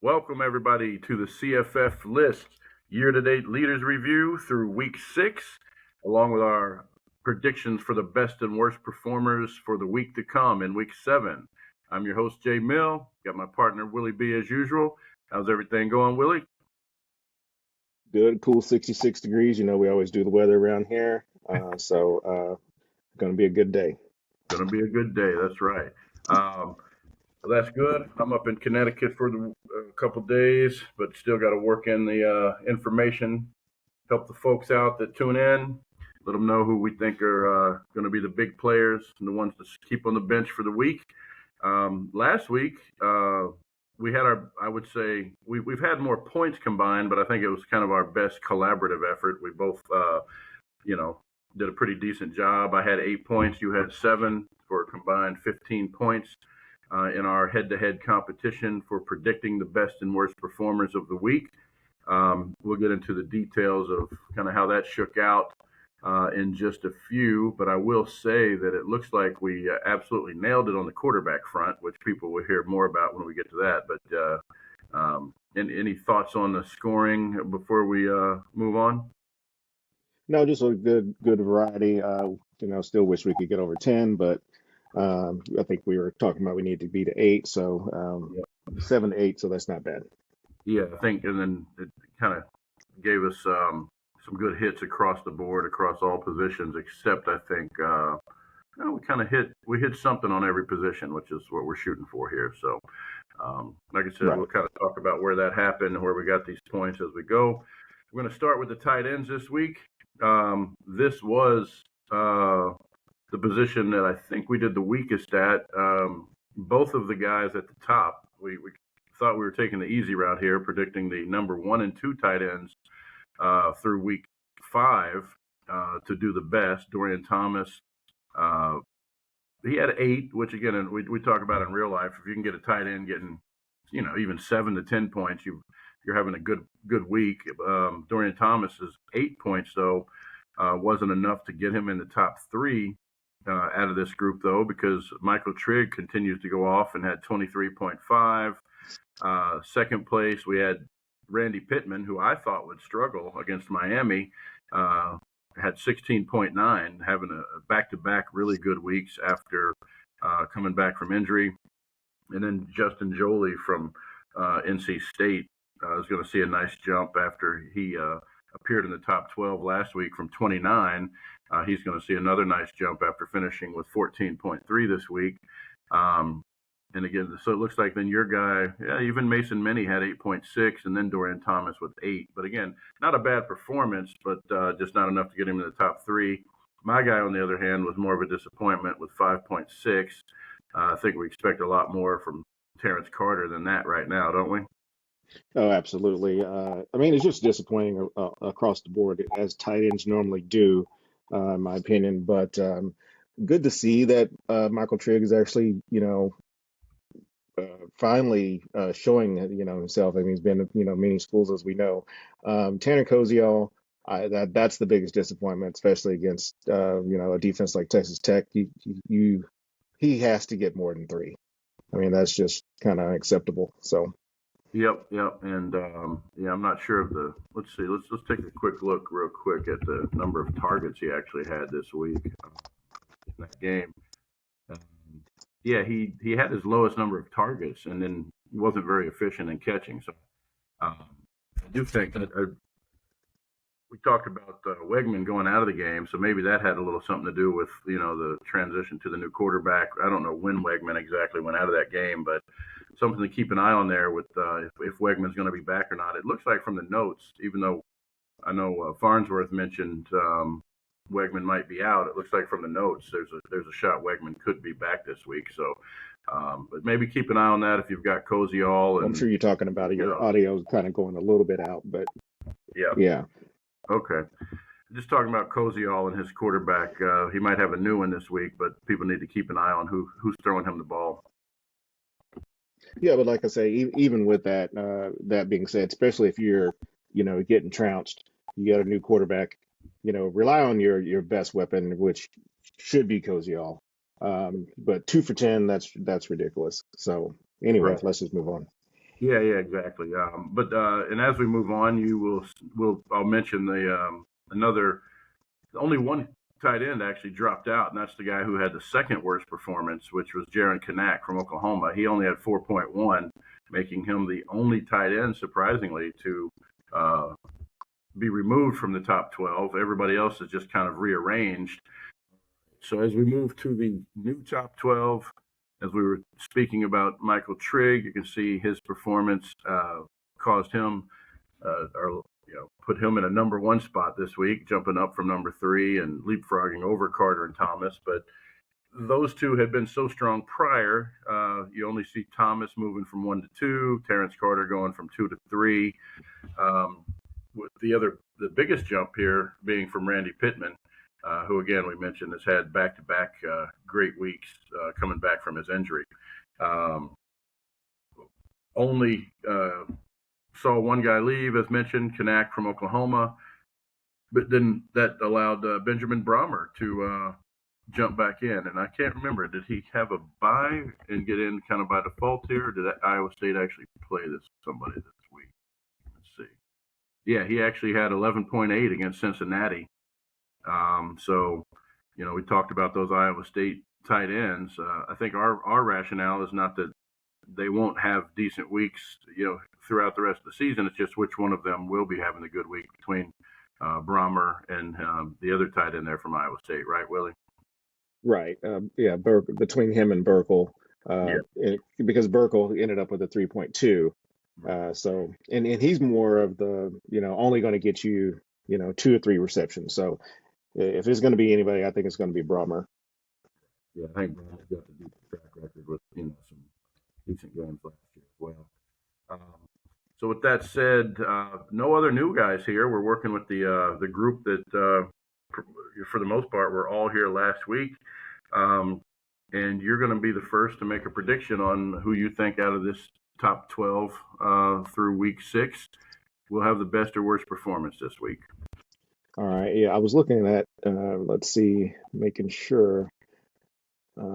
Welcome, everybody, to the CFF List year-to-date leaders review through week 6, along with our predictions for the best and worst performers for the week to come in week 7. I'm your host, Jay Mill. Got my partner, Willie B, as usual. How's everything going, Willie? Good, cool 66 degrees. You know, we always do the weather around here. Going to be a good day. Going to be a good day, that's right. Well, that's good. I'm up in Connecticut for a couple days, but still got to work in the information, help the folks out that tune in, let them know who we think are going to be the big players and the ones to keep on the bench for the week. Last week, we had I would say, we've had more points combined, but I think it was kind of our best collaborative effort. We both, did a pretty decent job. I had 8 points. You had 7 for a combined 15 points in our head-to-head competition for predicting the best and worst performers of the week. We'll get into the details of kind of how that shook out in just a few, but I will say that it looks like we absolutely nailed it on the quarterback front, which people will hear more about when we get to that. But any thoughts on the scoring before we move on? No, just a good variety. Still wish we could get over 10, but I think we were talking about we need to be to 8, so 7 to 8, so that's not bad. Yeah, I think, and then it kind of gave us some good hits across the board, across all positions, except I think we kind of hit something on every position, which is what we're shooting for here. So, like I said, Right. We'll kind of talk about where that happened and where we got these points as we go. We're going to start with the tight ends this week. This was the position that I think we did the weakest at. Both of the guys at the top, we thought we were taking the easy route here, predicting the number 1 and 2 tight ends through week 5 to do the best. Dorian Thomas, he had 8, which again, we talk about in real life. If you can get a tight end getting, even 7 to 10 points, you're having a good week. Dorian Thomas's 8 points though wasn't enough to get him in the top 3 out of this group though, because Michael Trigg continues to go off and had 23.5. Second place, we had Randy Pittman, who I thought would struggle against Miami, had 16.9, having a back-to-back really good weeks after coming back from injury. And then Justin Jolie from NC State is going to see a nice jump after he appeared in the top 12 last week from 29. He's going to see another nice jump after finishing with 14.3 this week. And again, so it looks like then your guy, even Mason Minnie had 8.6, and then Dorian Thomas with 8. But again, not a bad performance, but just not enough to get him in the top 3. My guy, on the other hand, was more of a disappointment with 5.6. I think we expect a lot more from Terrence Carter than that right now, don't we? Oh, absolutely. It's just disappointing across the board, as tight ends normally do, in my opinion. But good to see that Michael Trigg is actually, finally showing himself. I mean, he's been many schools, as we know. Tanner Koziol, that's the biggest disappointment, especially against a defense like Texas Tech. He has to get more than 3. I mean, that's just kind of unacceptable. So. Yep, and I'm not sure of the. Let's see. Let's take a quick look, real quick, at the number of targets he actually had this week in that game. He had his lowest number of targets, and then wasn't very efficient in catching. So I do think that we talked about Wegman going out of the game, so maybe that had a little something to do with the transition to the new quarterback. I don't know when Wegman exactly went out of that game, but something to keep an eye on there with if Wegman's going to be back or not. It looks like from the notes, even though I know Farnsworth mentioned Wegman might be out, it looks like from the notes there's a shot Wegman could be back this week. So, but maybe keep an eye on that if you've got Koziol. I'm sure you're talking about it. Your audio is kind of going a little bit out, but yeah. Okay. Just talking about Koziol and his quarterback. He might have a new one this week, but people need to keep an eye on who's throwing him the ball. Yeah, but like I say, even with that, that being said, especially if you're, getting trounced, you got a new quarterback, rely on your best weapon, which should be Koziol. But 2 for 10, that's ridiculous. So anyway, Right. Let's just move on. Yeah, exactly. And as we move on, I'll mention another. Only one tight end actually dropped out, and that's the guy who had the second worst performance, which was Jaron Kanak from Oklahoma. He only had 4.1, making him the only tight end, surprisingly, to uh, be removed from the top 12. Everybody else is just kind of rearranged. So as we move to the new top 12, as we were speaking about Michael Trigg, you can see his performance caused him, or put him in a number one spot this week, jumping up from number three and leapfrogging over Carter and Thomas. But those two had been so strong prior. You only see Thomas moving from 1 to 2, Terrence Carter going from 2 to 3. With the biggest jump here being from Randy Pittman, who again we mentioned has had back-to-back great weeks coming back from his injury. Only saw one guy leave, as mentioned, Kanak from Oklahoma, but then that allowed Benjamin Brahmer to jump back in. And I can't remember, did he have a bye and get in kind of by default here, or did Iowa State actually play somebody this week? Let's see. Yeah, he actually had 11.8 against Cincinnati. So, we talked about those Iowa State tight ends. I think our rationale is not that they won't have decent weeks, throughout the rest of the season. It's just which one of them will be having a good week between Brahmer and the other tight end there from Iowa State, right, Willie? Right. Yeah, between him and Burkle, because Burkle ended up with a 3.2. So, and he's more of the, only going to get you, 2 or 3 receptions. So if it's going to be anybody, I think it's going to be Brahmer. Yeah, I think Brahmer's got a decent track record with, some decent games last year as well. So with that said, no other new guys here. We're working with the group that, for the most part, were all here last week. And you're going to be the first to make a prediction on who you think out of this top 12 through week 6 will have the best or worst performance this week. All right. Yeah, I was looking at, let's see, making sure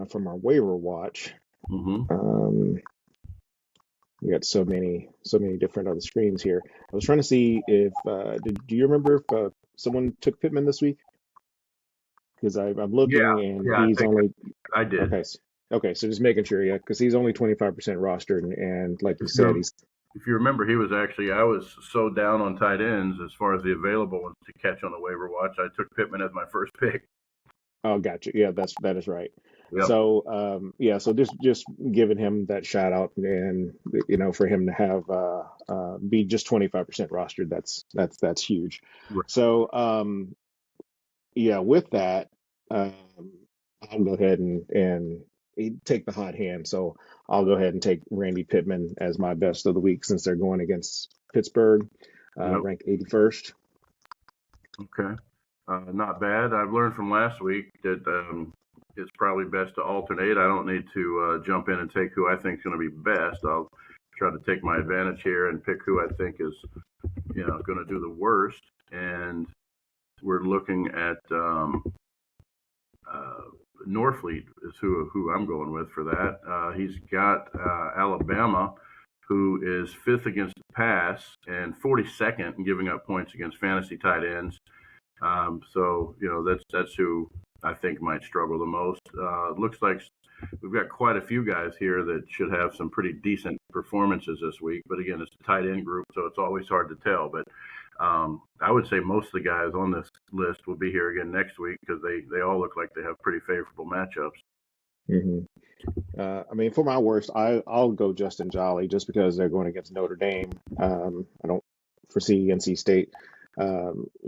from our waiver watch. Mm-hmm. We got so many different other screens here. I was trying to see if, do you remember if someone took Pittman this week? Because I'm looking and I he's think only, I did. okay. Okay, so just making sure, yeah, because he's only 25% rostered, and like you said, if you remember, I was so down on tight ends as far as the available ones to catch on the waiver watch. I took Pittman as my first pick. Oh, gotcha. Yeah, that is right. Yep. So, so just giving him that shout out, and for him to have be just 25% rostered, that's huge. Right. So, yeah, with that, I'll go ahead and take the hot hand. So I'll go ahead and take Randy Pittman as my best of the week since they're going against Pittsburgh, ranked 81st. Okay. Not bad. I've learned from last week that it's probably best to alternate. I don't need to jump in and take who I think is going to be best. I'll try to take my advantage here and pick who I think is, going to do the worst. And we're looking at Norfleet is who I'm going with for that. He's got Alabama, who is 5th against the pass and 42nd in giving up points against fantasy tight ends. So that's who I think might struggle the most. Looks like we've got quite a few guys here that should have some pretty decent performances this week. But again, it's a tight end group, so it's always hard to tell. But I would say most of the guys on this list will be here again next week because they all look like they have pretty favorable matchups. Mm-hmm. I mean, for my worst, I'll go Justin Jolly just because they're going against Notre Dame. I don't foresee NC State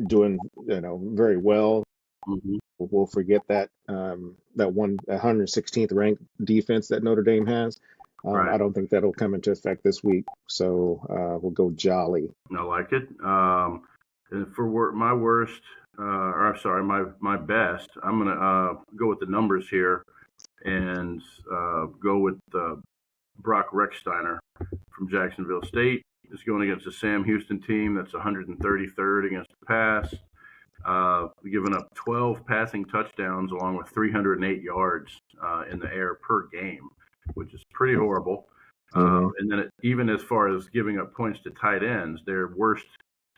doing very well. Mm-hmm. We'll forget that 116th ranked defense that Notre Dame has. Right. I don't think that'll come into effect this week, so we'll go Jolly. I like it. And for my worst, or I'm sorry, my best, I'm gonna go with the numbers here and go with Brock Rechsteiner from Jacksonville State. Is going against the Sam Houston team that's 133rd against the pass, giving up 12 passing touchdowns along with 308 yards in the air per game, which is pretty horrible. Hmm. And then even as far as giving up points to tight ends, they're worst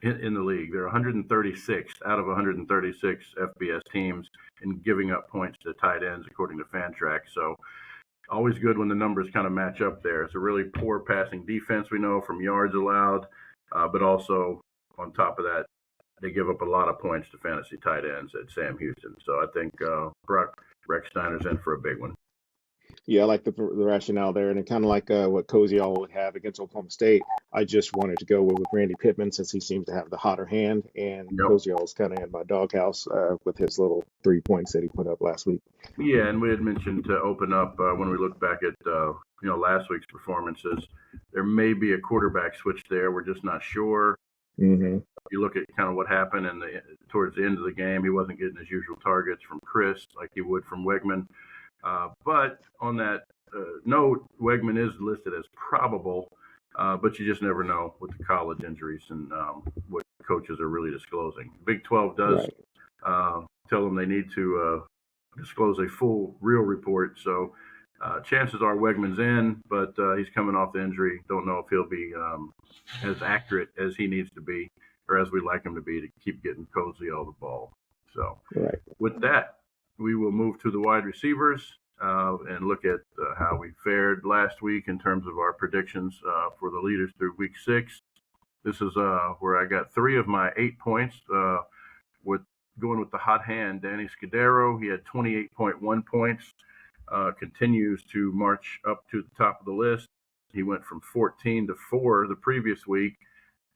in the league. They're 136th out of 136 FBS teams in giving up points to tight ends, according to Fantrax. So always good when the numbers kind of match up there. It's a really poor passing defense, we know, from yards allowed, but also on top of that, they give up a lot of points to fantasy tight ends at Sam Houston. So I think Brock Rechsteiner's in for a big one. Yeah, I like the rationale there, and it kind of like what Koziol would have against Oklahoma State. I just wanted to go with Randy Pittman since he seems to have the hotter hand, and Yep. Koziol's kind of in my doghouse with his little 3 points that he put up last week. Yeah, and we had mentioned to open up when we look back at last week's performances, there may be a quarterback switch there. We're just not sure. Hmm. You look at kind of what happened towards the end of the game, he wasn't getting his usual targets from Chris like he would from Wegman. But on that note, Wegman is listed as probable, but you just never know with the college injuries and what coaches are really disclosing. Big 12 does Right. tell them they need to disclose a full, real report. So chances are Wegman's in, but he's coming off the injury. Don't know if he'll be as accurate as he needs to be or as we like him to be to keep getting Cozy all the ball. So Right. with that, we will move to the wide receivers and look at how we fared last week in terms of our predictions for the leaders through week 6. This is where I got 3 of my 8 points with going with the hot hand, Danny Scudero. He had 28.1 points, continues to march up to the top of the list. He went from 14 to 4 the previous week.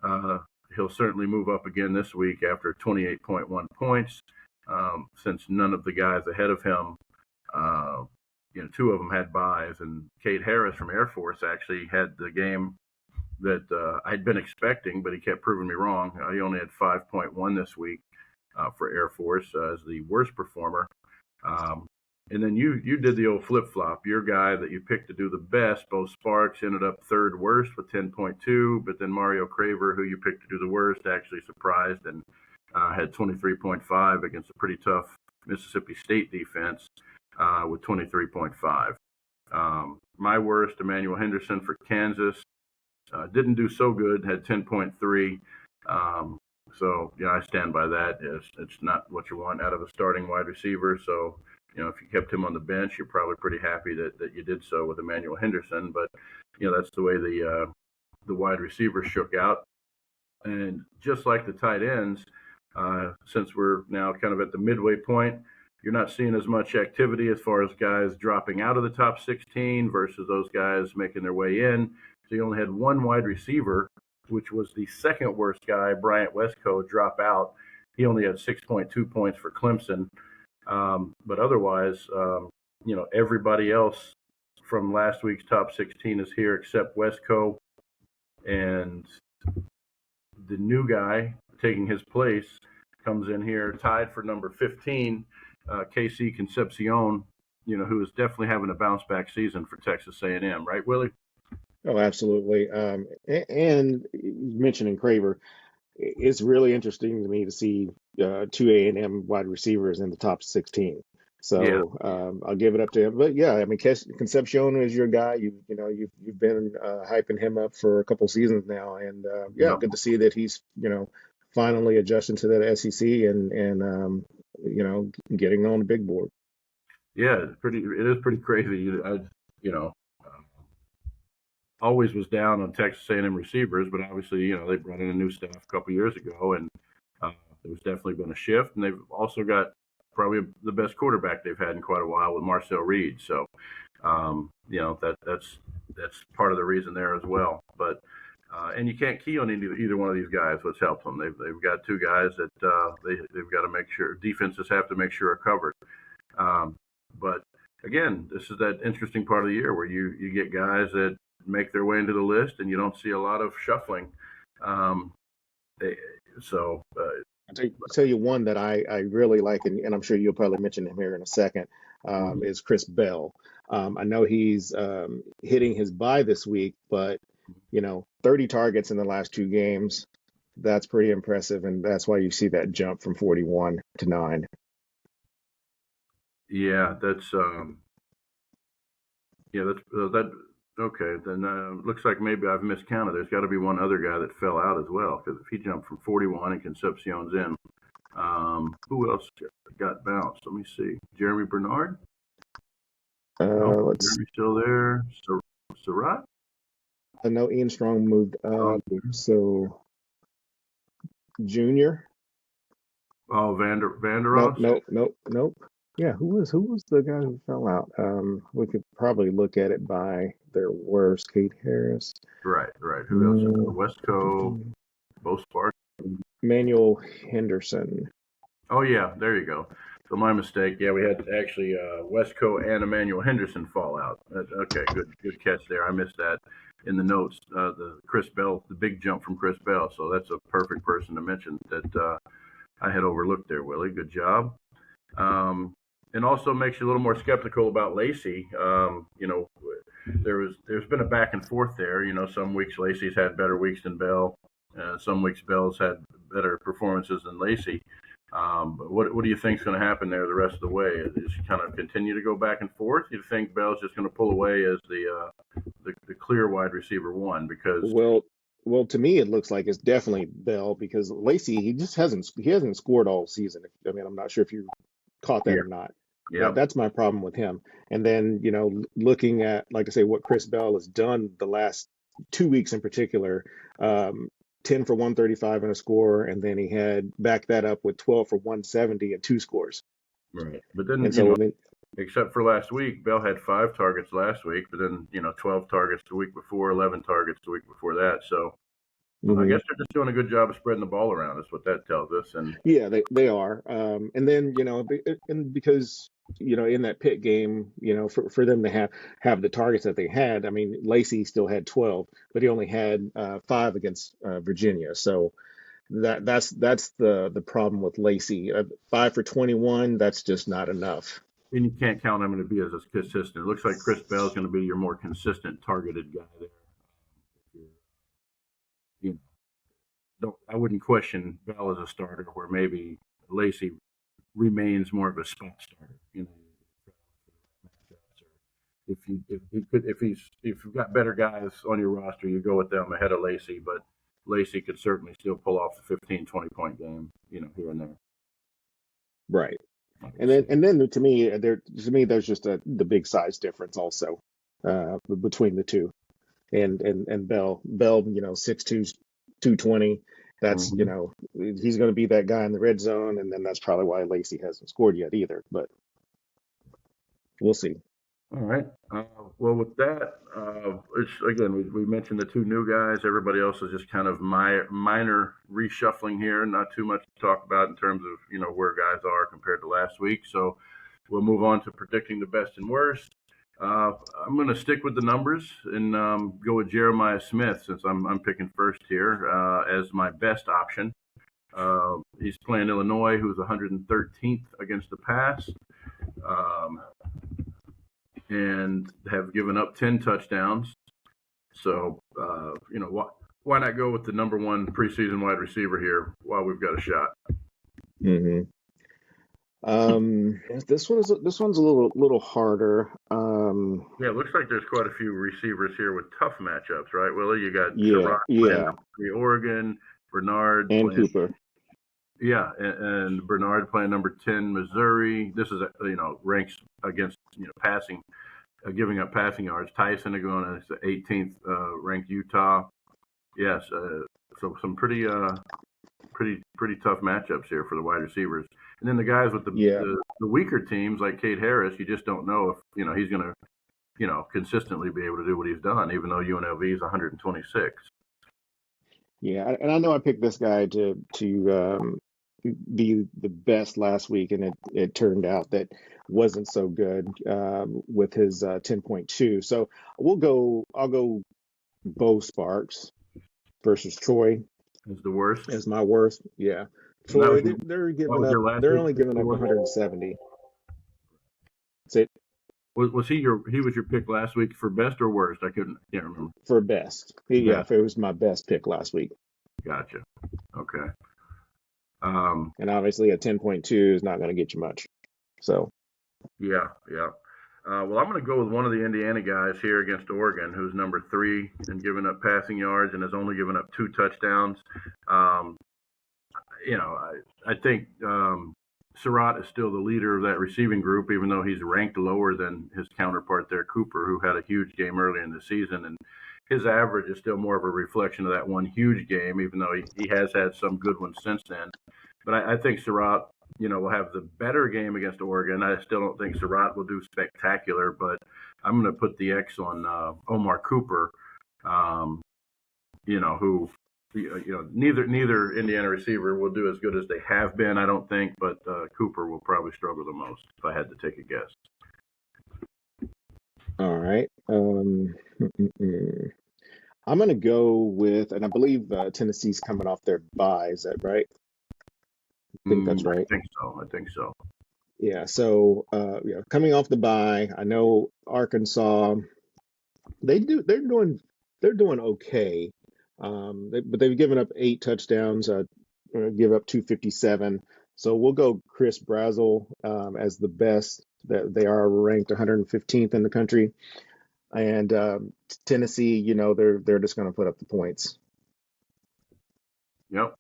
Uh, he'll certainly move up again this week after 28.1 points, since none of the guys ahead of him, 2 of them had buys, and Cade Harris from Air Force actually had the game that I'd been expecting, but he kept proving me wrong. He only had 5.1 this week for Air Force as the worst performer. Um, and then you did the old flip flop. Your guy that you picked to do the best, Bo Sparks, ended up third worst with 10.2, but then Mario Craver, who you picked to do the worst, actually surprised and had 23.5 against a pretty tough Mississippi State defense with 23.5. My worst, Emmanuel Henderson for Kansas, didn't do so good, had 10.3. So, I stand by that. It's not what you want out of a starting wide receiver. So, if you kept him on the bench, you're probably pretty happy that you did so with Emmanuel Henderson. But, that's the way the wide receivers shook out. And just like the tight ends, since we're now kind of at the midway point, you're not seeing as much activity as far as guys dropping out of the top 16 versus those guys making their way in. So you only had one wide receiver, which was the second worst guy, Bryant Westco, drop out. He only had 6.2 points for Clemson. But otherwise, everybody else from last week's top 16 is here except Westco. And the new guy taking his place comes in here tied for number 15, KC Concepcion, who is definitely having a bounce back season for Texas A&M, right, Willie? Oh, absolutely. And mentioning Craver, it's really interesting to me to see 2 A&M wide receivers in the top 16. Yeah. So I'll give it up to him. But yeah, I mean, Concepcion is your guy. You've been hyping him up for a couple seasons now, and yeah, Yep. good to see that he's finally adjusting to that SEC and getting on the big board. Yeah, it is pretty crazy. You know, um, always was down on Texas A&M receivers, but obviously, they brought in a new staff a couple years ago, and there's definitely been a shift. And they've also got probably the best quarterback they've had in quite a while with Marcel Reed. So, that's part of the reason there as well. But and you can't key on either one of these guys. What's helped them? They've got 2 guys that they've got to make sure defenses have to make sure are covered. But again, this is that interesting part of the year where you get guys that make their way into the list, and you don't see a lot of shuffling. Um, so, Tell you one that I really like, and I'm sure you'll probably mention him here in a second, is Chris Bell. I know he's hitting his bye this week, but 30 targets in the last 2 games. That's pretty impressive, and that's why you see that jump from 41 to 9. yeah, that's that. Okay, then looks like maybe I've miscounted. There's got to be one other guy that fell out as well because if he jumped from 41 and Concepcion's in, who else got bounced? Let me see. Jeremy Bernard? No, Let's. Jeremy's still there. Surratt? I know Ian Strong moved up, so Junior. Oh, Nope, Vanderos? nope, nope, nope. Yeah, who was the guy who fell out? We could probably look at it by their worst. Kate Harris. Right, right. Who else? Mm, Westco, Bo Sparks. Manuel Henderson. Oh yeah, there you go. So my mistake. Yeah, we had actually Westco and Emmanuel Henderson fall out. Okay, good catch there. I missed that in the notes. The Chris Bell, the big jump from Chris Bell. So that's a perfect person to mention that I had overlooked there, Willie. Good job. Um, and also makes you a little more skeptical about Lacey. There's been a back and forth there. Some weeks Lacey's had better weeks than Bell. Some weeks Bell's had better performances than Lacey. But what do you think is going to happen there the rest of the way? Is kind of continue to go back and forth? You think Bell's just going to pull away as the clear wide receiver one because Well, well, to me it looks like it's definitely Bell because Lacey he hasn't scored all season. I mean, I'm not sure if you caught that yeah or not. yeah That's my problem with him. And then, looking at, like I say, what Chris Bell has done the last 2 weeks in particular, um, 10 for 135 and a score, and then he had backed that up with 12 for 170 and two scores. right. But then And so, I mean, except for last week, Bell had 5 targets last week, but then 12 targets the week before, 11 targets the week before that. So I mhm. guess they're just doing a good job of spreading the ball around. Is what that tells us. And Yeah, they are. And then, and because, in that pit game, for them to have the targets that they had, I mean, Lacey still had 12, but he only had five against Virginia. So that's the problem with Lacey. 5 for 21, that's just not enough. you can't count on him to be as consistent. It looks like Chris Bell is going to be your more consistent targeted guy there. You know, I wouldn't question Bell as a starter, where maybe Lacey remains more of a spot starter. If you've got better guys on your roster, you go with them ahead of Lacey. But Lacey could certainly still pull off the 15, 20 point game, here and there. Right. We'll And then see. and then there's just the big size difference also between the two. And Bell, 6'2", 220. That's, Mm-hmm. he's going to be that guy in the red zone, and then that's probably why Lacey hasn't scored yet either. But we'll see. All right. Well, with that, it's again we mentioned the two new guys. Everybody else is just kind of minor reshuffling here. Not too much to talk about in terms of where guys are compared to last week. So we'll move on to predicting the best and worst. I'm going to stick with the numbers and go with Jeremiah Smith since I'm picking first here as my best option. He's playing Illinois, who's 113th against the pass. Um, and have given up 10 touchdowns. So, why not go with the number one preseason wide receiver here while we've got a shot? hmm this one's a little harder. Yeah, it looks like there's quite a few receivers here with tough matchups, right, Willie? You got Yeah, Surratt playing yeah, number 3 Oregon, Bernard and playing, Cooper. yeah, and Bernard playing number 10 Missouri. This is ranks against passing, giving up passing yards. Tyson going as the 18th ranked Utah. Yes, so some pretty tough matchups here for the wide receivers. And then the guys with Yeah, the weaker teams like Kate Harris, you just don't know if he's going to consistently be able to do what he's done, even though UNLV is 126. yeah, and I know I picked this guy to be the best last week, and it turned out that wasn't so good with his 10.2. So I'll go Bo Sparks versus Troy Is the worst. as my worst. Yeah, And that Troy, was they're that giving was up. your last They're week's only pick giving up for. 170. That's it Was he was your pick last week for best or worst? Can't remember. for best. Yeah, Best. if it was my best pick last week, Gotcha. Okay. Um, and obviously a 10.2 is not going to get you much. So yeah, yeah. Well, I'm going to go with one of the Indiana guys here against Oregon, who's number 3 and giving up passing yards and has only given up 2 touchdowns. Um, I think Surratt is still the leader of that receiving group, even though he's ranked lower than his counterpart there, Cooper, who had a huge game early in the season. And his average is still more of a reflection of that one huge game, even though he has had some good ones since then. But I think Surratt, will have the better game against Oregon. I still don't think Surratt will do spectacular, but I'm going to put the X on Omar Cooper, um, who neither Indiana receiver will do as good as they have been, I don't think, but Cooper will probably struggle the most if I had to take a guess. All right. I'm going to go with, and I believe Tennessee's coming off their bye. Is that right? I think that's I right. think so. I think so. Yeah. So, coming off the bye, I know Arkansas. They're doing okay. But they've given up 8 touchdowns. Give up 257. So we'll go Chris Brazel as the best. That they are ranked 115th in the country, and Tennessee, they're just going to put up the points. Yep.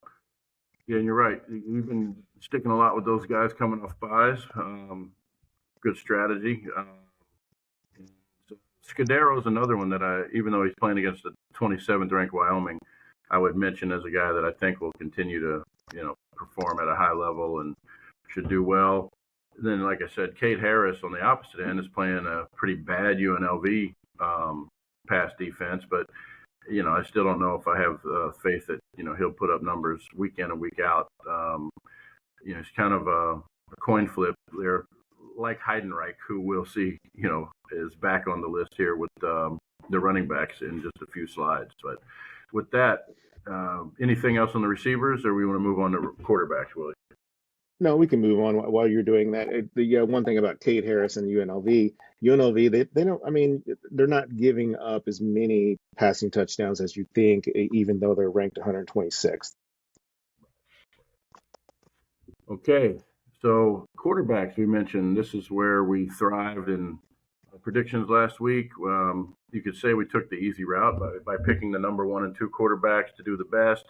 Yeah, and you're right. We've been sticking a lot with those guys coming off buys. Good strategy. So Scudero is another one that even though he's playing against the 27th ranked Wyoming, I would mention as a guy that I think will continue to, perform at a high level and should do well. Then, like I said, Kate Harris on the opposite end is playing a pretty bad UNLV pass defense, but I still don't know if I have faith that he'll put up numbers week in and week out. It's kind of a coin flip there, like Heidenreich, who we'll see, is back on the list here with the running backs in just a few slides. But with that, anything else on the receivers, or we want to move on to quarterbacks, Willie? No, we can move on while you're doing that. The one thing about Kate Harris and UNLV, they don't. I mean, they're not giving up as many passing touchdowns as you think, even though they're ranked 126th. Okay, so quarterbacks, we mentioned this is where we thrived in predictions last week. You could say we took the easy route by picking the number 1 and 2 quarterbacks to do the best,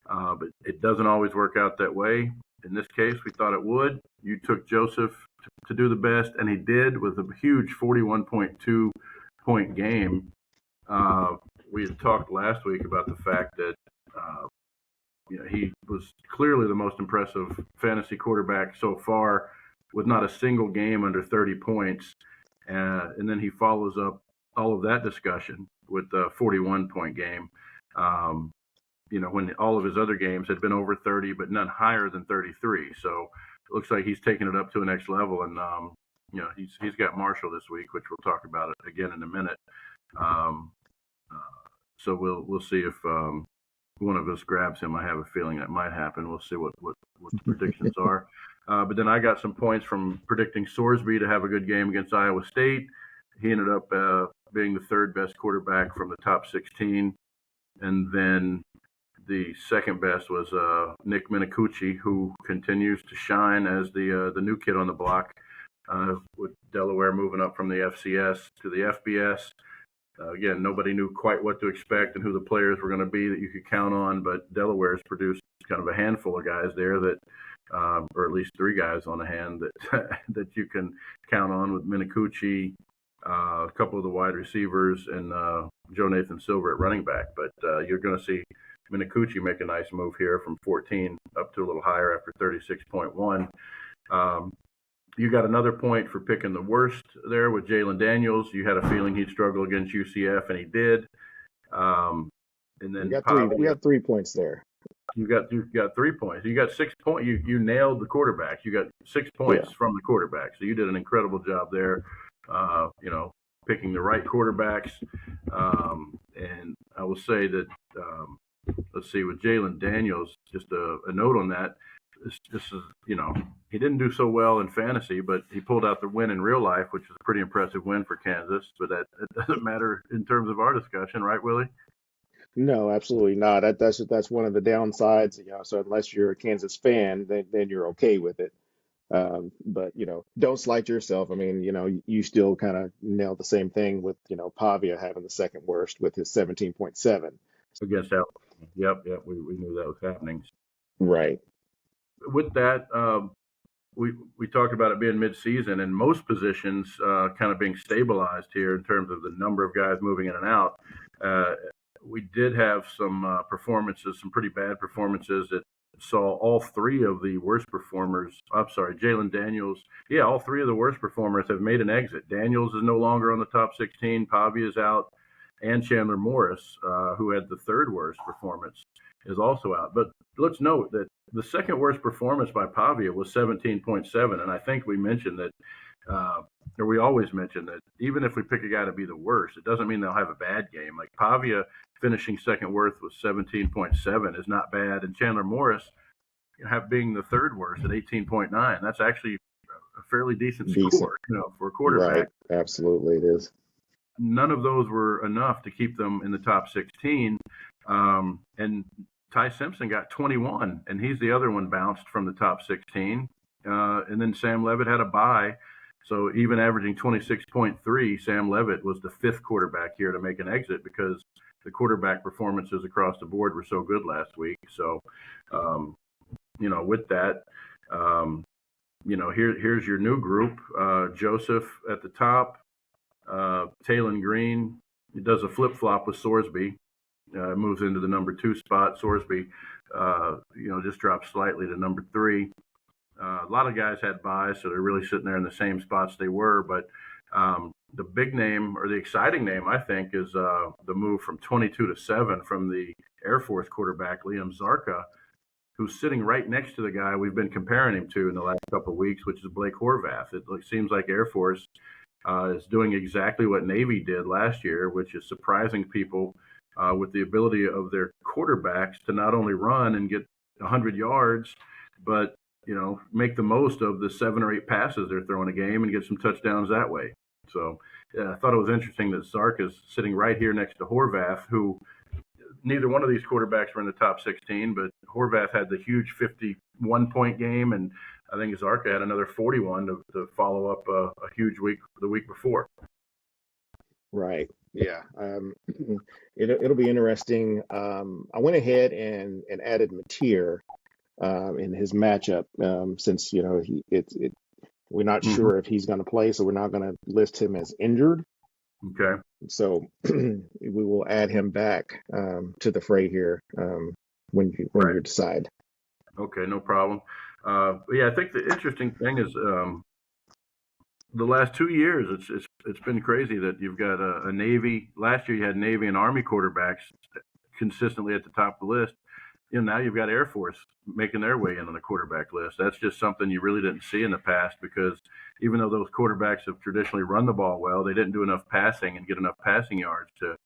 but it doesn't always work out that way. In this case, we thought it would. You took Joseph to do the best, and he did with a huge 41.2 point game. We had talked last week about the fact that he was clearly the most impressive fantasy quarterback so far with not a single game under 30 points. And then he follows up all of that discussion with a 41-point game. When all of his other games had been over 30, but none higher than 33. So it looks like he's taking it up to the next level. And, he's got Marshall this week, which we'll talk about it again in a minute. So we'll see if one of us grabs him. I have a feeling that might happen. We'll see what the predictions are. But then I got some points from predicting Sorsby to have a good game against Iowa State. He ended up being the third best quarterback from the top 16. And then the second best was Nick Minicucci, who continues to shine as the new kid on the block, with Delaware moving up from the FCS to the FBS. Again, nobody knew quite what to expect and who the players were going to be that you could count on, but Delaware's produced kind of a handful of guys there that, or at least 3 guys on the hand that that you can count on with Minicucci, a couple of the wide receivers, and Joe Nathan Silver at running back. But you're going to see Minicucci make a nice move here from 14 up to a little higher after 36.1. You got another point for picking the worst there with Jalen Daniels. You had a feeling he'd struggle against UCF, and he did. And then We got three. We got 3 points there. You got 3 points. You got 6 points. You nailed the quarterbacks. You got 6 points from the quarterback. So you did an incredible job there. Picking the right quarterbacks. And I will say that, let's see, with Jalen Daniels, just a note on that. This is, he didn't do so well in fantasy, but he pulled out the win in real life, which is a pretty impressive win for Kansas. But that doesn't matter in terms of our discussion, right, Willie? No, absolutely not. That's one of the downsides. So unless you're a Kansas fan, then you're okay with it. But don't slight yourself. I mean, you still kind of nailed the same thing with Pavia having the second worst with his 17.7. against Alabama. Yep. We knew that was happening. Right. With that, we talked about it being mid-season and most positions kind of being stabilized here in terms of the number of guys moving in and out. Uh, we did have some performances, some pretty bad performances that saw all three of the worst performers. I'm sorry, Jalen Daniels. Yeah, all three of the worst performers have made an exit. Daniels is no longer on the top 16. Pavia is out, and Chandler Morris, who had the third worst performance, is also out. But let's note that the second worst performance by Pavia was 17.7, and I think we mentioned that, or we always mention that even if we pick a guy to be the worst, it doesn't mean they'll have a bad game. Like Pavia finishing second worst with 17.7 is not bad, and Chandler Morris being the third worst at 18.9. That's actually a fairly decent Decent. score, for a Right. quarterback. Absolutely, it is. None of those were enough to keep them in the top 16. And Ty Simpson got 21, and he's the other one bounced from the top 16. And then Sam Levitt had a bye. So even averaging 26.3, Sam Levitt was the fifth quarterback here to make an exit because the quarterback performances across the board were so good last week. So, with that, here's your new group. Joseph at the top, Talon Green. He does a flip-flop with Sorsby. Moves into the number 2 spot. Sorsby, just drops slightly to number 3. A lot of guys had buys, so they're really sitting there in the same spots they were. But the big name, or the exciting name, I think, is the move from 22 to 7 from the Air Force quarterback, Liam Zarka, who's sitting right next to the guy we've been comparing him to in the last couple of weeks, which is Blake Horvath. It seems like Air Force is doing exactly what Navy did last year, which is surprising people with the ability of their quarterbacks to not only run and get 100 yards, but make the most of the 7 or 8 passes they're throwing a game and get some touchdowns that way. So I thought it was interesting that Zark is sitting right here next to Horvath, who neither one of these quarterbacks were in the top 16, but Horvath had the huge 51-point game, and I think Zarka had another 41 to follow up a huge week the week before. Right. Yeah. It'll be interesting. I went ahead and added Mateer in his matchup since we're not sure if he's going to play, so we're not going to list him as injured. Okay. So we will add him back to the fray here when you decide. Okay, no problem. I think the interesting thing is the last 2 years, it's been crazy that you've got a Navy. Last year, you had Navy and Army quarterbacks consistently at the top of the list. Now you've got Air Force making their way in on the quarterback list. That's just something you really didn't see in the past because even though those quarterbacks have traditionally run the ball well, they didn't do enough passing and get enough passing yards to,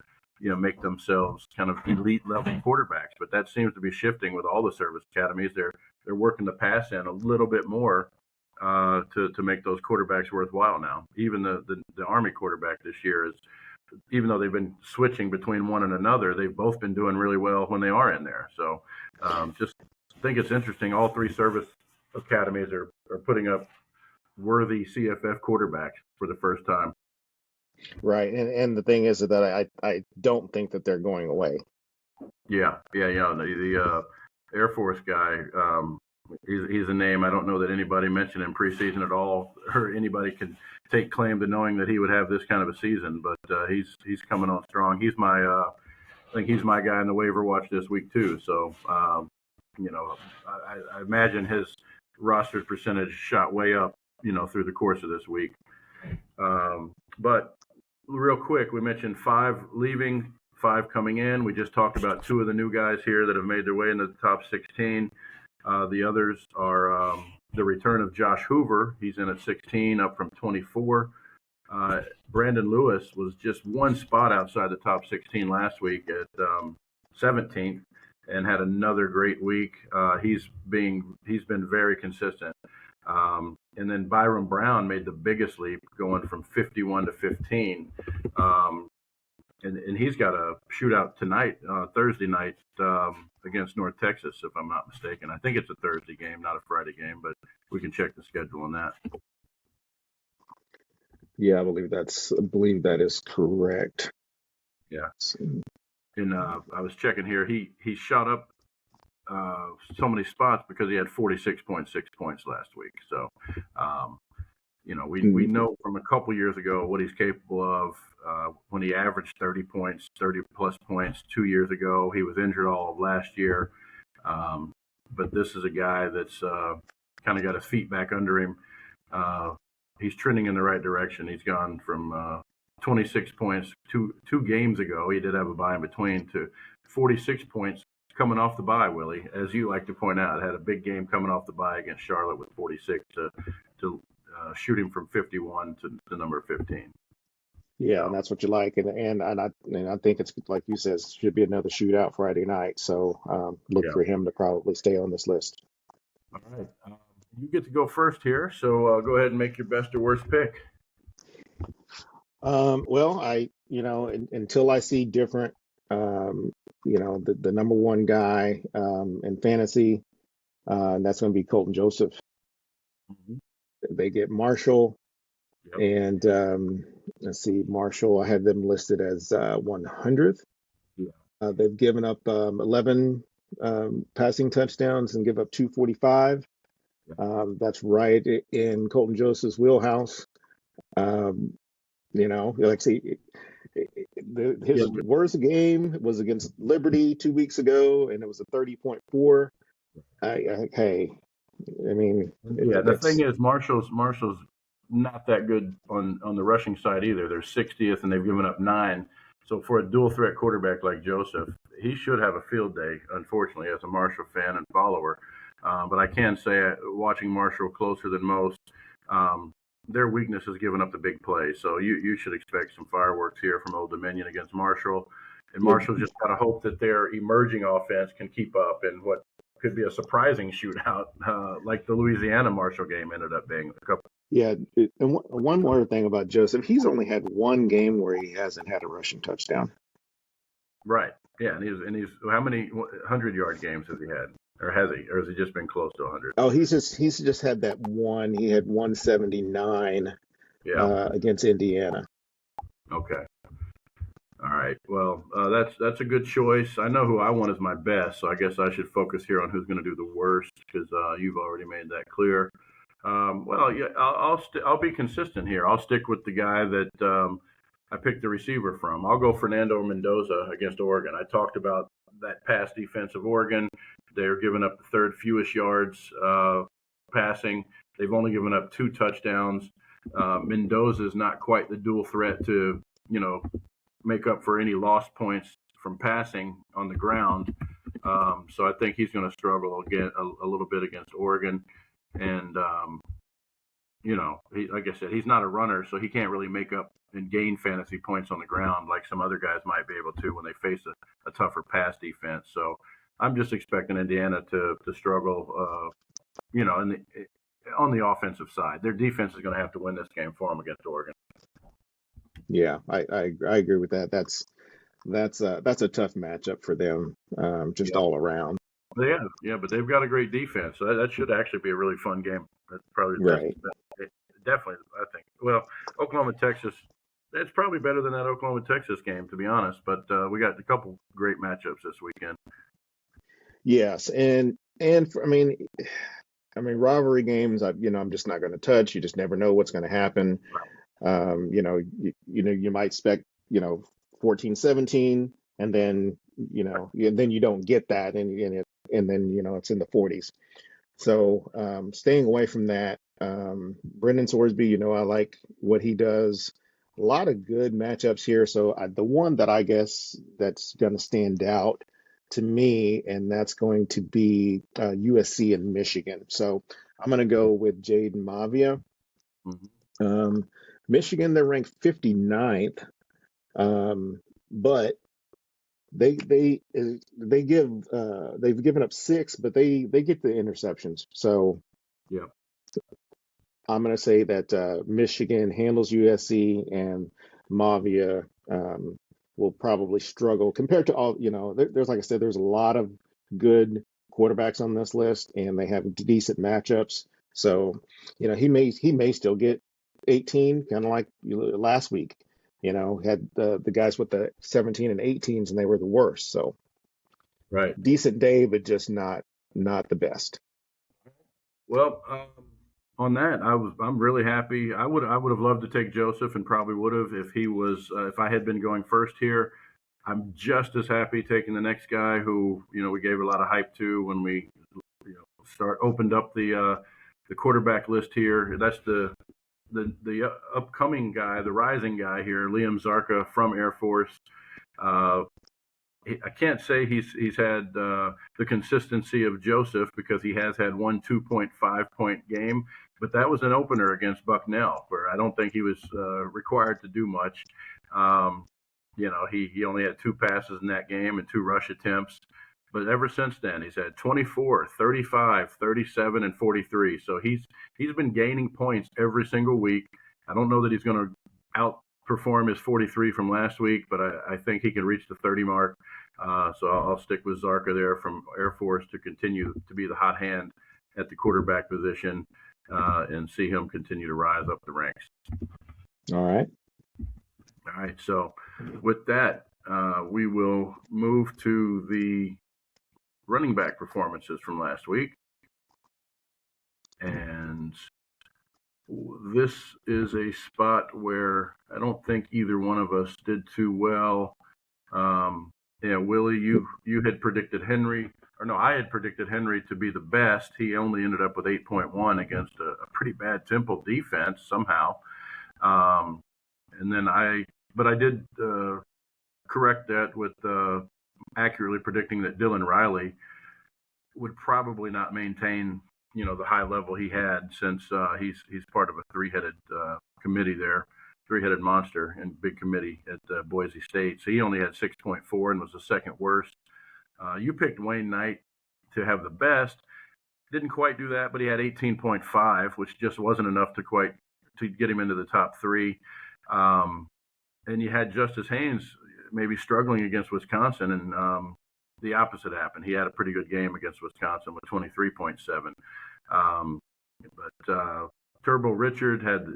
make themselves kind of elite level quarterbacks. But that seems to be shifting with all the service academies. They're working the pass in a little bit more to make those quarterbacks worthwhile now. Even the Army quarterback this year is, even though they've been switching between one and another, they've both been doing really well when they are in there. So just think it's interesting. All 3 service academies are putting up worthy CFF quarterbacks for the first time. Right. And the thing is that I don't think that they're going away. Yeah. The Air Force guy, he's a name. I don't know that anybody mentioned in preseason at all, or anybody can take claim to knowing that he would have this kind of a season. But he's coming on strong. I think he's my guy in the waiver watch this week too. So I imagine his roster percentage shot way up, through the course of this week. But real quick, we mentioned 5 leaving, 5 coming in. We just talked about 2 of the new guys here that have made their way into the top 16. The others are the return of Josh Hoover. He's in at 16, up from 24. Brandon Lewis was just 1 spot outside the top 16 last week at 17th and had another great week. He's been very consistent. And then Byron Brown made the biggest leap, going from 51 to 15. And he's got a shootout tonight, Thursday night, against North Texas, if I'm not mistaken. I think it's a Thursday game, not a Friday game, but we can check the schedule on that. Yeah, I believe that is correct. Yeah. So, And I was checking here. He shot up so many spots because he had 46.6 points last week. So, um, we mm, know from a couple years ago what he's capable of when he averaged 30 points, 30 plus points 2 years ago. He was injured all of last year. Um, but this is a guy that's kind of got his feet back under him. Uh, he's trending in the right direction. He's gone from 26 points two games ago. He did have a bye in between to 46 points coming off the bye. Willie, as you like to point out, had a big game coming off the bye against Charlotte with 46 to shooting from 51 to number 15. yeah, and So, that's what you like, and I think it's like you said, it should be another shootout Friday night. So look yeah. for him to probably stay on this list. All right. You get to go first here. So go ahead and make your best or worst pick. Well, until I see different, um, the number one guy in fantasy, and that's going to be Colton Joseph. Mm-hmm. They get Marshall, Yep. and let's see, Marshall. I had them listed as 100th. Yeah. They've given up 11 passing touchdowns and give up 245. Yeah. That's right in Colton Joseph's wheelhouse. Um, like see, Yeah. his worst game was against Liberty 2 weeks ago, and it was a 30.4. Hey, I mean, Yeah, the thing that's is, Marshall's not that good on the rushing side either. They're 60th, and they've given up 9. So for a dual threat quarterback like Joseph, he should have a field day. Unfortunately, as a Marshall fan and follower, but I can say, watching Marshall closer than most, um, their weakness is giving up the big plays. So you should expect some fireworks here from Old Dominion against Marshall. And yeah, Marshall just got to hope that their emerging offense can keep up and what could be a surprising shootout, like the Louisiana Marshall game ended up being. A couple. yeah. And one more thing about Joseph, he's only had one game where he hasn't had a rushing touchdown. Right. Yeah, and he's how many 100-yard games has he had, or has he just been close to 100? Oh, he's just had that one. He had 179 Yeah. against Indiana. Okay. All right. Well, that's a good choice. I know who I want as my best, so I guess I should focus here on who's going to do the worst because you've already made that clear. Well, yeah, I'll be consistent here. I'll stick with the guy that I picked the receiver from. I'll go Fernando Mendoza against Oregon. I talked about that pass defense of Oregon. They're giving up the third fewest yards passing. They've only given up 2 touchdowns. Mendoza is not quite the dual threat to make up for any lost points from passing on the ground. So I think he's going to struggle again a little bit against Oregon. And like I said, he's not a runner, so he can't really make up and gain fantasy points on the ground like some other guys might be able to when they face a tougher pass defense. So I'm just expecting Indiana to struggle, on the offensive side. Their defense is going to have to win this game for them against Oregon. Yeah, I agree with that. That's a tough matchup for them, just Yeah. all around. Yeah, but they've got a great defense, so that should actually be a really fun game. That's probably the best. Right. Definitely, I think. Well, Oklahoma, Texas, it's probably better than that Oklahoma, Texas game, to be honest. But we got a couple great matchups this weekend. Yes, I mean rivalry games. I'm just not going to touch. You just never know what's going to happen. You might expect 14-17, and then then you don't get that, and then it's in the 40s. So staying away from that. Brendan Sorsby, I like what he does. A lot of good matchups here. So the one that I guess that's going to stand out to me, and that's going to be USC and Michigan. So I'm going to go with Jaden Mavia. Mm-hmm. Um, Michigan, they're ranked 59th, but they've given up 6, but they get the interceptions. So Yeah. I'm going to say that Michigan handles USC, and Mavia will probably struggle compared to all. There's like I said, there's a lot of good quarterbacks on this list, and they have decent matchups. So, he may still get 18, kind of like last week. Had the guys with the 17 and 18s, and they were the worst. So Right. decent day, but just not the best. Well, on that, I'm really happy. I would have loved to take Joseph, and probably would have if I had been going first here. I'm just as happy taking the next guy who we gave a lot of hype to when we opened up the quarterback list here. That's the upcoming guy, the rising guy here, Liam Zarka from Air Force. Uh, I can't say he's had the consistency of Joseph, because he has had one 2.5 point game, but that was an opener against Bucknell where I don't think he was required to do much. Um, he only had 2 passes in that game and 2 rush attempts. But ever since then, he's had 24, 35, 37, and 43. So he's been gaining points every single week. I don't know that he's going to outperform his 43 from last week, but I think he can reach the 30 mark. So I'll stick with Zarka there from Air Force to continue to be the hot hand at the quarterback position, and see him continue to rise up the ranks. All right. All right. So with that, we will move to the running back performances from last week. And this is a spot where I don't think either one of us did too well. Willie, you had predicted Henry, or no, I had predicted Henry to be the best. He only ended up with 8.1 against a pretty bad Temple defense somehow. But I did correct that with accurately predicting that Dylan Riley would probably not maintain, the high level he had, since he's part of a three-headed committee there, three-headed monster and big committee at Boise State. So he only had 6.4 and was the second worst. You picked Wayne Knight to have the best. Didn't quite do that, but he had 18.5, which just wasn't enough to get him into the top three. And you had Justice Haynes maybe struggling against Wisconsin, and the opposite happened. He had a pretty good game against Wisconsin with 23.7. But Turbo Richard had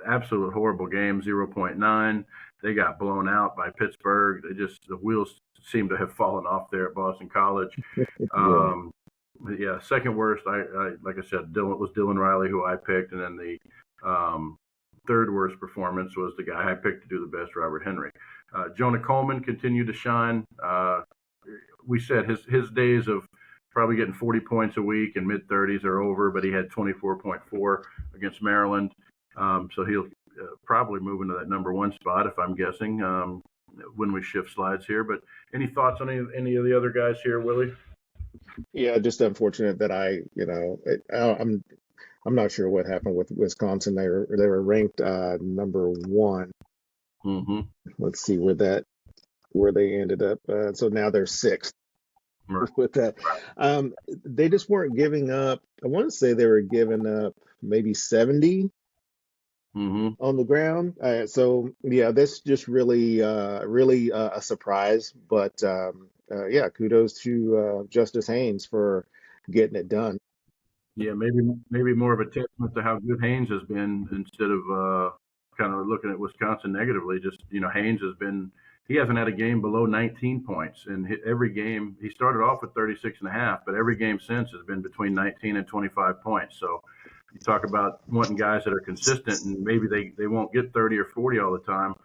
absolute horrible game, 0.9. They got blown out by Pittsburgh. The wheels seemed to have fallen off there at Boston College. Yeah, second worst, I like I said, was Dylan Riley, who I picked, and then the third worst performance was the guy I picked to do the best, Robert Henry. Jonah Coleman continued to shine. We said his days of probably getting 40 points a week and mid-30s are over, but he had 24.4 against Maryland. So he'll probably move into that number one spot, if I'm guessing, when we shift slides here. But any thoughts on any of the other guys here, Willie? Yeah, just unfortunate that I'm not sure what happened with Wisconsin. They were ranked number one. Mm-hmm. Let's see where they ended up. So now they're sixth. Right. With that. They just weren't giving up. I want to say they were giving up maybe 70 on the ground. So yeah, that's just really a surprise. But yeah, kudos to Justice Haynes for getting it done. Yeah, maybe more of a testament to how good Haynes has been, instead of kind of looking at Wisconsin negatively. Just Haynes he hasn't had a game below 19 points, and every game he started off with 36.5, but every game since has been between 19 and 25 points. So you talk about wanting guys that are consistent, and maybe they won't get 30 or 40 all the time,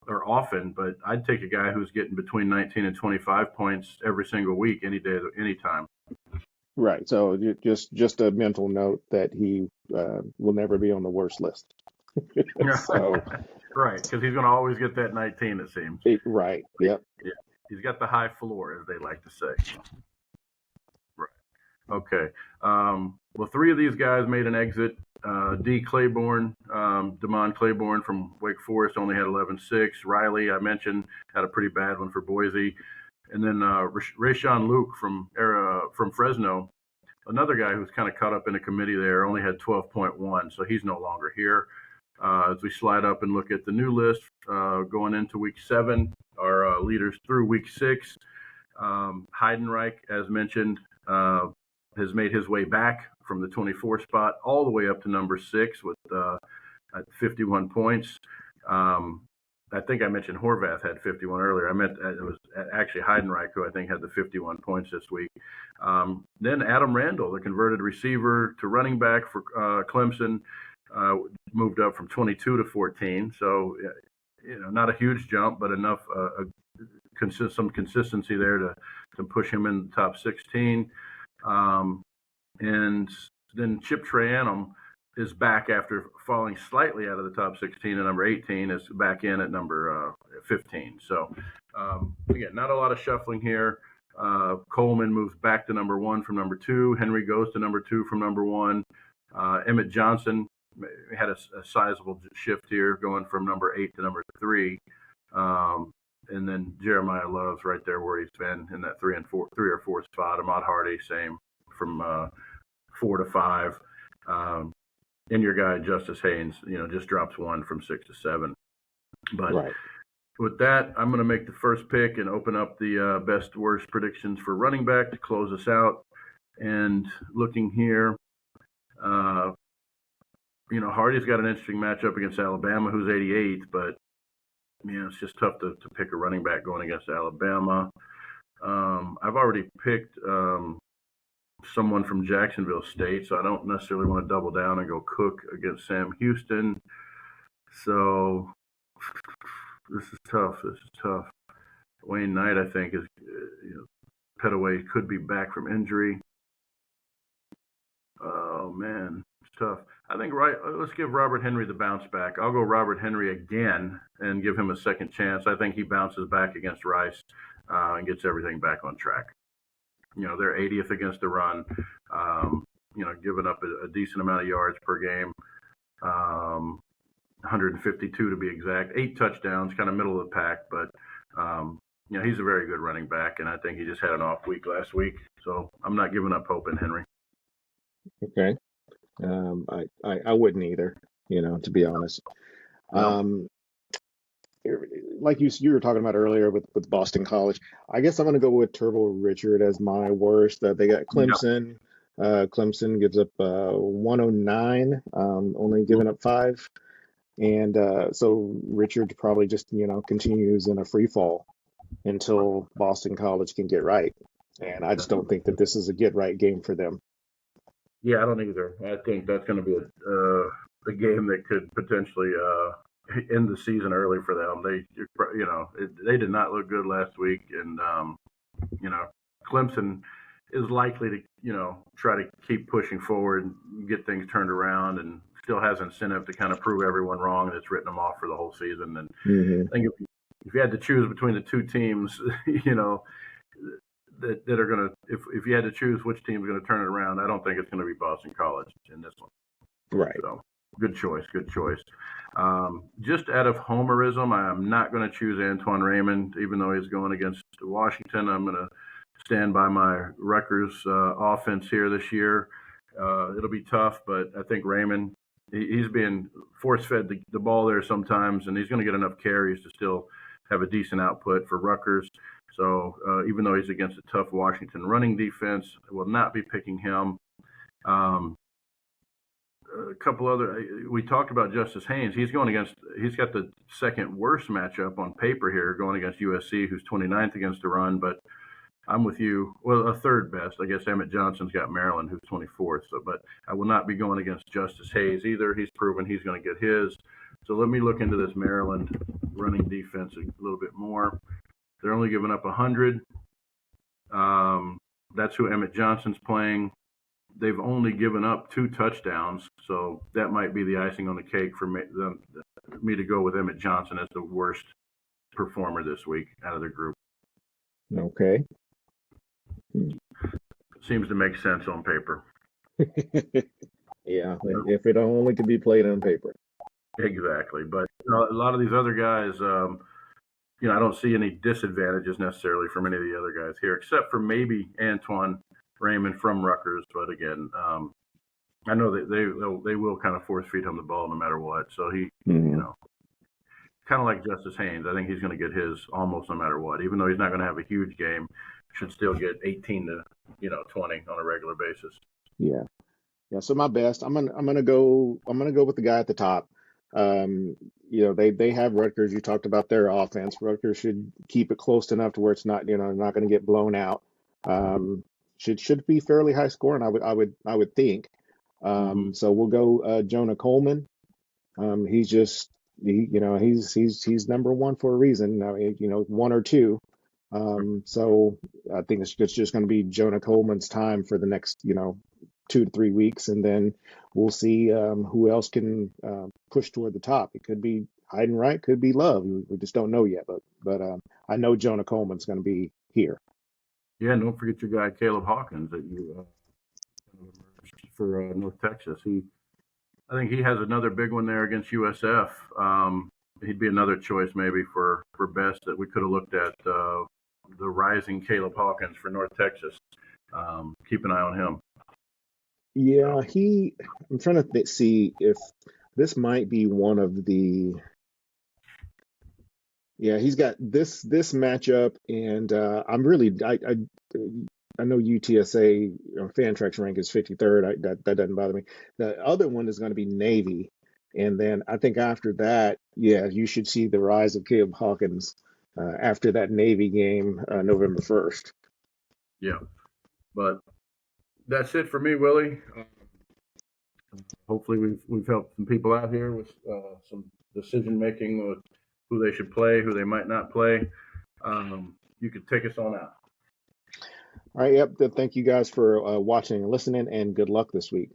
or often, but I'd take a guy who's getting between 19 and 25 points every single week, any day, any time. Right. So just a mental note that he will never be on the worst list. So right, because he's going to always get that 19, it seems. Right. Yep. Yeah, he's got the high floor, as they like to say. Right. Okay. Well, 3 of these guys made an exit. Damon Claiborne from Wake Forest only had 11.6. Riley, I mentioned, had a pretty bad one for Boise. And then Rayshawn Luke from Fresno, another guy who's kind of caught up in a committee there, only had 12.1, so he's no longer here. As we slide up and look at the new list going into week 7, our leaders through week 6, Heidenreich, as mentioned, has made his way back from the 24 spot all the way up to number 6 with at 51 points. I think I mentioned Horvath had 51 earlier. I meant it was actually Heidenreich who I think had the 51 points this week. Then Adam Randall, the converted receiver to running back for Clemson, moved up from 22 to 14. So, not a huge jump, but enough some consistency there to push him in the top 16. And then Chip Trayanum is back after falling slightly out of the top 16, and number 18 is back in at number 15. So, again, not a lot of shuffling here. Coleman moves back to number 1 from number 2. Henry goes to number 2 from number 1. Emmett Johnson had a sizable shift here, going from number 8 to number 3. And then Jeremiah Love's right there where he's been in that 3 or 4 spot. Ahmad Hardy, same from 4 to 5. And your guy Justice Haynes, just drops 1 from 6 to 7. But Right. with that, I'm going to make the first pick and open up the best worst predictions for running back to close us out. And looking here, Hardy's got an interesting matchup against Alabama, who's 88, but it's just tough to pick a running back going against Alabama. I've already picked someone from Jacksonville State, so I don't necessarily want to double down and go Cook against Sam Houston. So this is tough. Wayne Knight, I think, is Petaway could be back from injury. Oh man, it's tough. I think let's give Robert Henry the bounce back. I'll go Robert Henry again and give him a second chance. I think he bounces back against Rice and gets everything back on track. They're 80th against the run, giving up a decent amount of yards per game, 152 to be exact, 8 touchdowns, kind of middle of the pack, but he's a very good running back, and I think he just had an off week last week, so I'm not giving up hope in Henry. Okay. I wouldn't either, to be honest. No. Like you were talking about earlier with Boston College, I guess I'm going to go with Turbo Richard as my worst. They got Clemson. Clemson gives up 109, only giving up 5. And so Richard probably just, continues in a free fall until Boston College can get right. And I just don't think that this is a get right game for them. Yeah, I don't either. I think that's going to be a game that could potentially end the season early for them. They did not look good last week, and Clemson is likely to try to keep pushing forward and get things turned around, and still has incentive to kind of prove everyone wrong, and it's written them off for the whole season. And I think if you had to choose between the two teams, that are going to, if you had to choose which team's going to turn it around, I don't think it's going to be Boston College in this one. Right. So good choice. Just out of homerism, I'm not going to choose Antoine Raymond, even though he's going against Washington. I'm going to stand by my Rutgers offense here this year. It'll be tough, but I think Raymond, he's being force-fed the ball there sometimes, and he's going to get enough carries to still have a decent output for Rutgers. So even though he's against a tough Washington running defense, I will not be picking him. A couple other, we talked about Justice Haynes. He's got the second worst matchup on paper here, going against USC, who's 29th against the run. But I'm with you. Well, a third best. I guess Emmett Johnson's got Maryland, who's 24th. So, but I will not be going against Justice Hayes either. He's proven he's going to get his. So let me look into this Maryland running defense a little bit more. They're only giving up 100. That's who Emmett Johnson's playing. They've only given up 2 touchdowns, so that might be the icing on the cake for me to go with Emmett Johnson as the worst performer this week out of the group. Okay. Seems to make sense on paper. Yeah, if it only could be played on paper. Exactly, but a lot of these other guys, I don't see any disadvantages necessarily from any of the other guys here, except for maybe Antoine Raymond from Rutgers. But again, I know that they will kind of force feed him the ball no matter what. So he, kind of like Justice Haynes, I think he's going to get his almost no matter what. Even though he's not going to have a huge game, should still get 18 to 20 on a regular basis. Yeah. Yeah, so my best, I'm gonna go with the guy at the top. They have Rutgers. You talked about their offense. Rutgers should keep it close enough to where it's not going to get blown out. Um, should be fairly high scoring. I would think. Hmm. So we'll go Jonah Coleman. He's just he's number one for a reason. I mean, one or two. So I think it's just going to be Jonah Coleman's time for the next 2 to 3 weeks, and then we'll see who else can push toward the top. It could be Hyden Wright, could be Love. We just don't know yet, but I know Jonah Coleman's going to be here. Yeah, and don't forget your guy Caleb Hawkins that you emerged for North Texas. I think he has another big one there against USF. He'd be another choice maybe for best that we could have looked at. The rising Caleb Hawkins for North Texas. Keep an eye on him. So Yeah, I'm trying to see if this might be one of the. Yeah, he's got this matchup, and I know UTSA Fantrax rank is 53rd. That doesn't bother me. The other one is going to be Navy, and then I think after that, yeah, you should see the rise of Caleb Hawkins after that Navy game, November 1st. yeah, but that's it for me, Willie. Hopefully, we've helped some people out here with some decision making with who they should play, who they might not play. You could take us on out. All right, yep. Thank you guys for watching and listening, and good luck this week.